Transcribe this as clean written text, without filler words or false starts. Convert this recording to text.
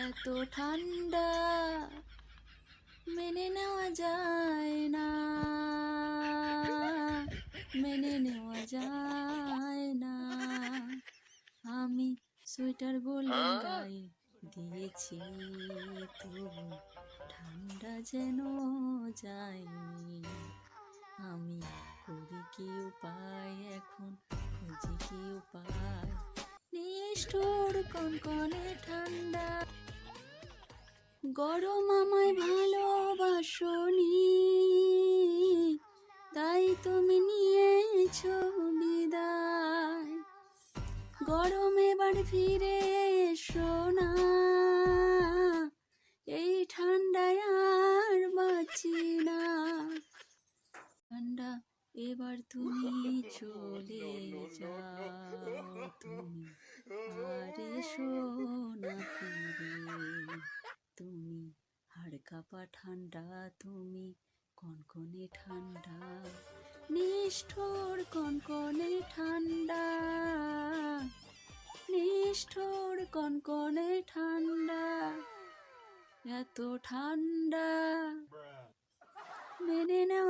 এত ঠান্ডা মেনে নেওয়া যায় না, মেনে নেওয়া যায় না। আমি সোয়েটার গোল্ডেন গায়ে দিয়েছি, তবু ঠান্ডা যেন যায়নি। আমি করি কি উপায়, এখন খুঁজি কি উপায়, নিষ্ঠুর কনকনে ঠান্ডা। গরম আমায় ভালোবাসনি, তাই তুমি নিয়েছো বিদায়। গরম এবার ফিরে এসো না, এই ঠান্ডায় আর বাঁচি না। ঠান্ডা এবার তুমি চলে যাও, তুমি আর এসো না ফিরে। তুমি হাড় কাঁপা ঠান্ডা, তুমি কনকনে ঠান্ডা, নিষ্ঠুর কনকনে ঠান্ডা, নিষ্ঠুর কনকনে ঠান্ডা। এত ঠান্ডা মেনে নেওয়া